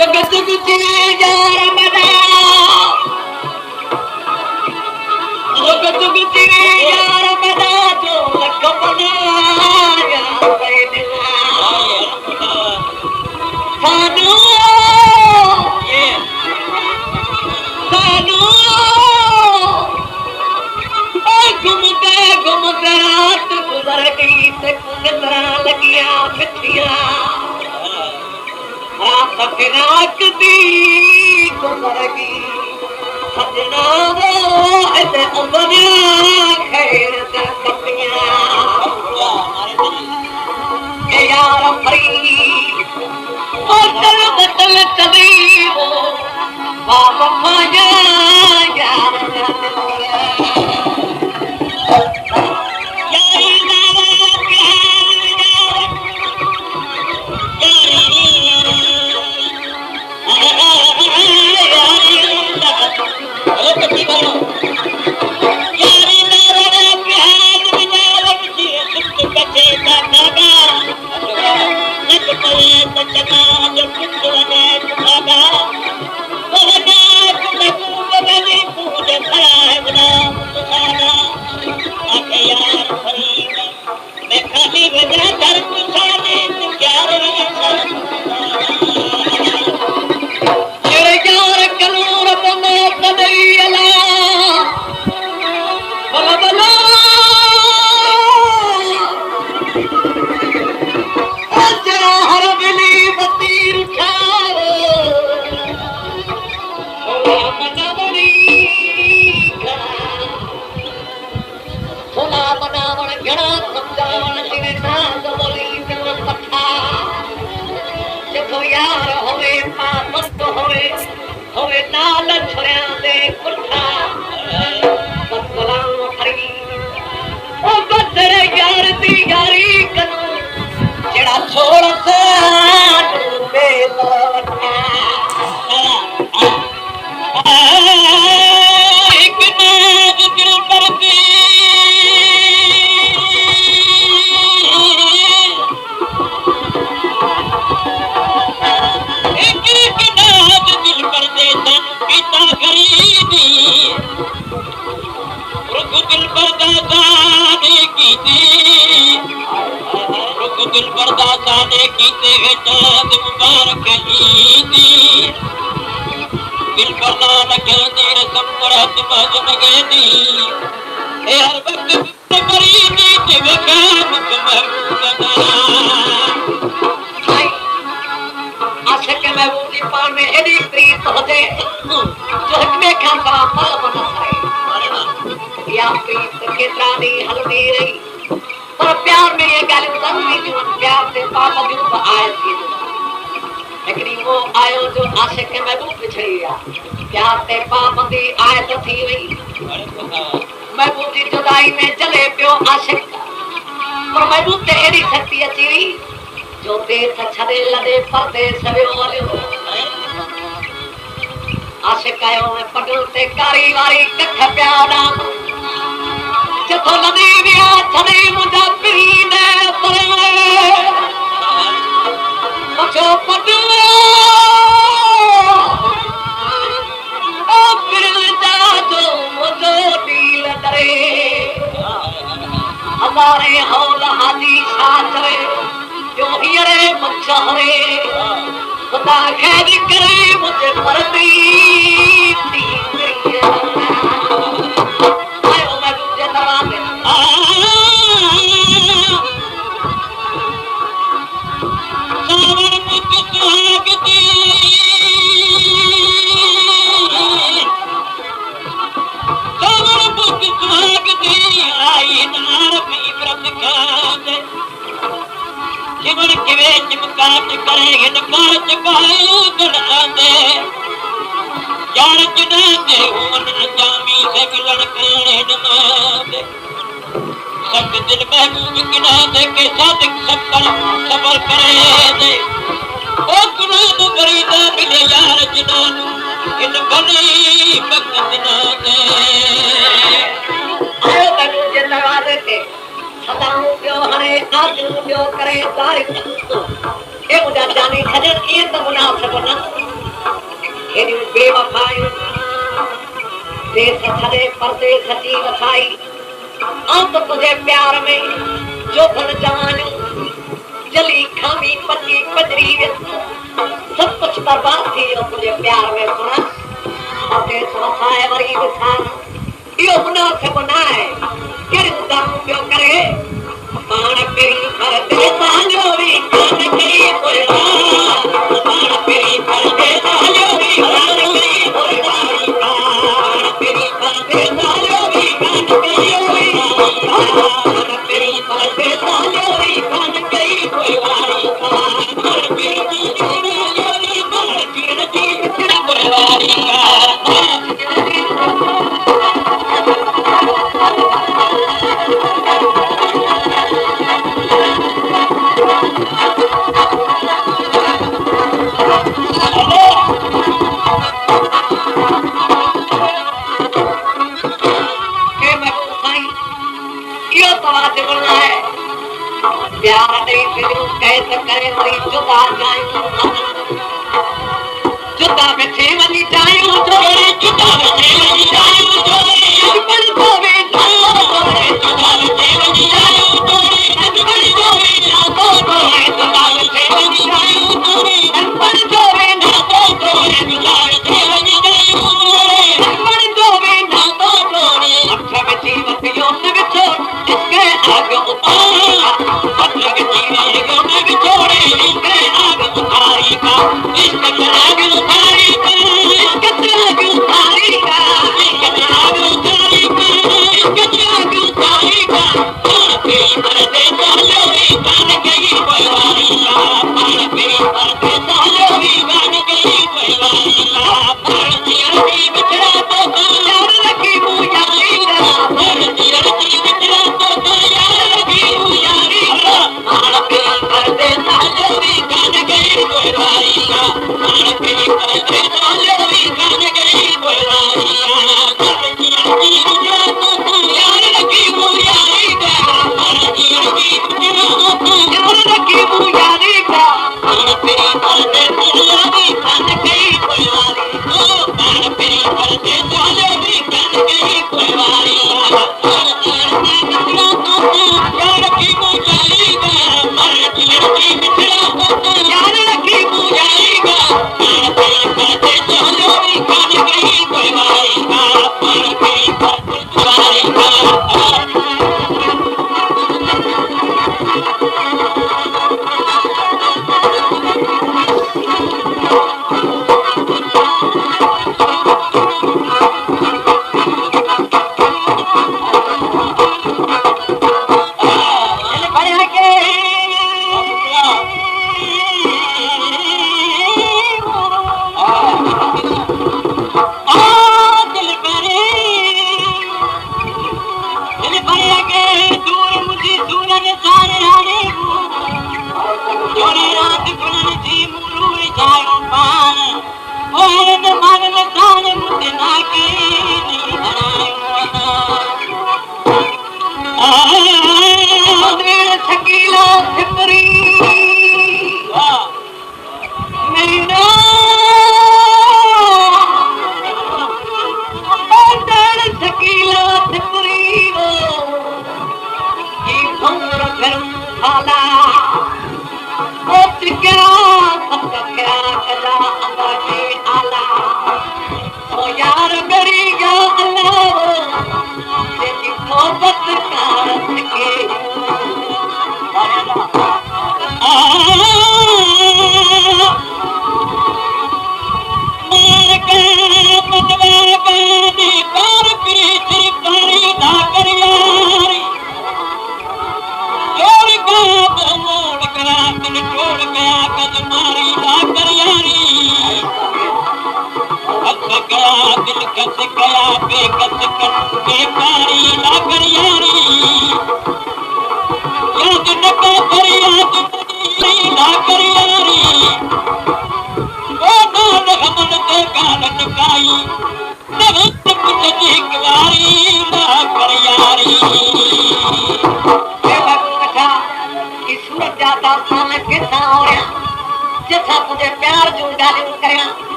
जगत गुची यार मना जगत गुची यार मना जो लख बना यार बैठा सानू सानू घूमते रात गुजर गई ते नजरा लगिया मिठिया रात दी गुजर गई सजना वो ऐसे अंबरिया खैर दे पतिया ए यार फरी बदल बदल चली वो बाबा माया यार यानी खजर ये तो मुनाफिक ना ये बेवफाई देश छड़े पर्दे सची वफाई अंत तुझे प्यार में जो बन जान जली खामी पची पजरी सब कुछ बर्बाद थी और तुझे प्यार में सुना देश वफाए वरी विसान यो मुनाफिक बनाए केरे दाम क्यों करे पाण पेरी पर दे सालोरी कान कई बोला पाण पेरी पर दे सालोरी कान कई बोला पाण पेरी पर दे सालोरी कान कई बोला पाण पेरी पर दे सालोरी कान कई बोला पाण पेरी पर दे सालोरी कान कई बोला प्यार नहीं फिर कैसे करे वही जुदा जाऊं जुदा बैठे वनी जाऊं जोड़े जुदा बैठे वनी जाऊं जोड़े बड़ कोवे जोड़े जुदा बैठे वनी जाऊं जोड़े बड़ कोवे ना जोड़े जुदा बैठे वनी जाऊं जोड़े बड़ कोवे ना जोड़े जुदा बैठे वनी जाऊं जोड़े बड़ कोवे ना जोड़े अच्छा बैठी वतियों ने बिछो इसके आगे उतार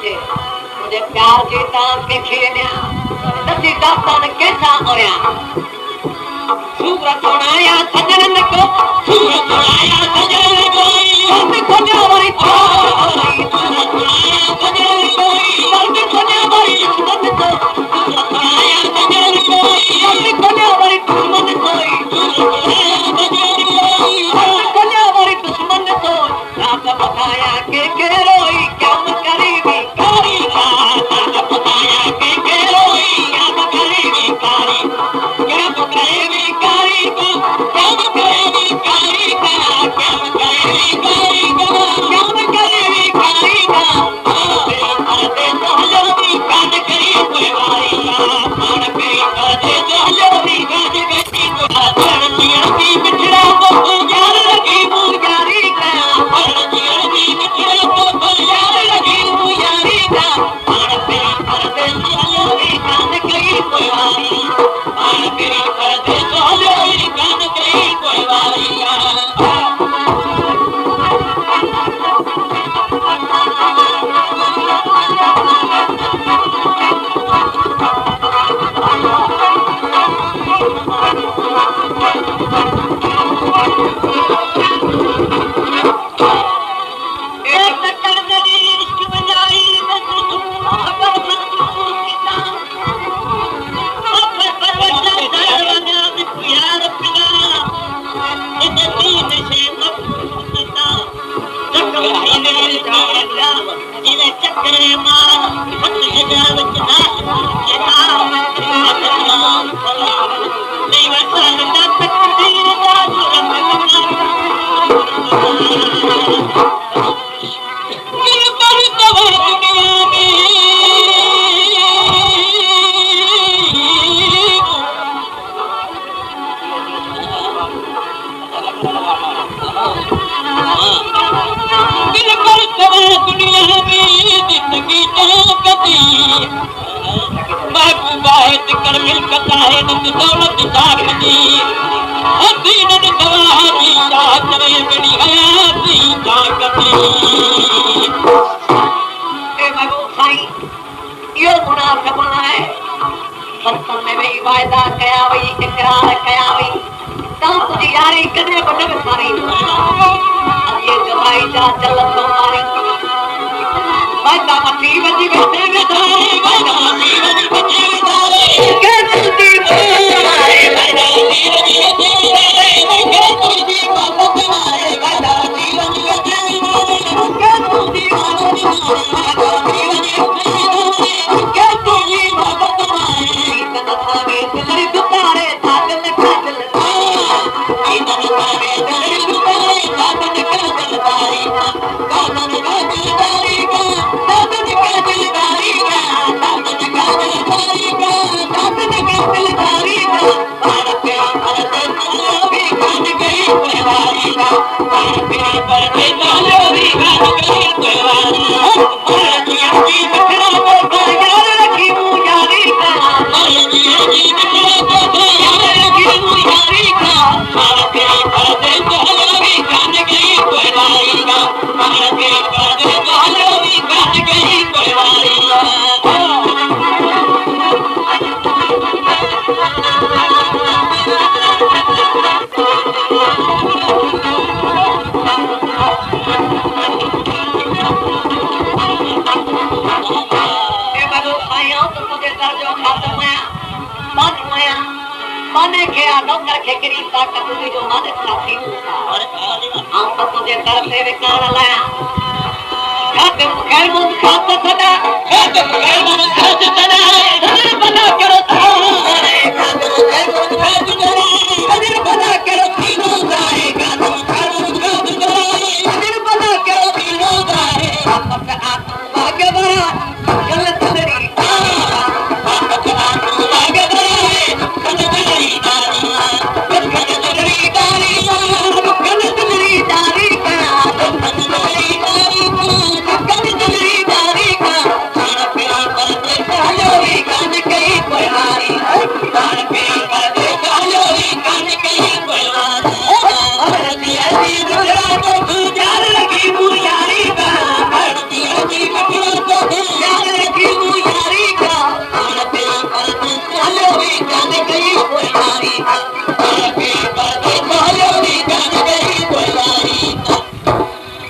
थे मुझे प्यार जीता के खेलिया दसी दास्तान कैसा होया सूरत उड़ाया सजन को सूरत उड़ाया सजन को दर्द खोजा वाली सूरत उड़ाया सजन को दर्द खोजा वाली दुश्मन को सूरत उड़ाया सजन को दर्द खोजा वाली दुश्मन को सूरत उड़ाया सजन को दर्द खोजा वाली दुश्मन को रात बताया के रोई क्या करीबी कारी रात बताया के रोई क्या करीबी कारी क्या करीबी कारी को क्या करीबी कारी का क्या करीबी कारी का क्या करीबी कारी का परदे सहलोनी काट करी कोई वारी का मान पे परदे सहलोनी काट करी कोई परदिया की बिछड़ा को यार लगी मुजारी का परदिया की बिछड़ा को यार लगी मुजारी का मान पे परदे सहलोनी काट करी कोई वारी मान पे परदे सहलोनी काट करी कोई वारी का बचपन में भी वायदा कया वही इकरार कया वही ता तुझी यारी कदे को न विसारी ये जुदाई जा चलत मारी वायदा मती वजी बैठे विसारी वायदा मती वजी बैठे विसारी के तुझी मारे वायदा मती वजी बैठे विसारी के तुझी मोहब्बत मारे वायदा मती वजी बैठे विसारी के तुझी मोहब्बत मारे वायदा मती वजी बैठे विसारी के तुझी मोहब्बत मारे दिल दुतारे ताकत काजल इधर तारे दिल दुतारे ताकत काजल तारी ताकत काजल तारी ताकत काजल तारी ताकत काजल तारी ताकत काजल तारी भारत पे भी काट गई परिवारी का भारत पे भी काट गई परिवारी भारत की बिखरा को यार रखी मुजारी का भारत की बिखरा को यार रखी मुजारी का भारत पे भी काट गई परिवारी का भारत पे भी काट गई परिवारी का माने के नौकर के करीता कबूली जो माने साथी और हम तो तुझे दर से विकार लाया खाते खैर मुझ खाते सदा खाते खैर मुझ खाते सदा बना करो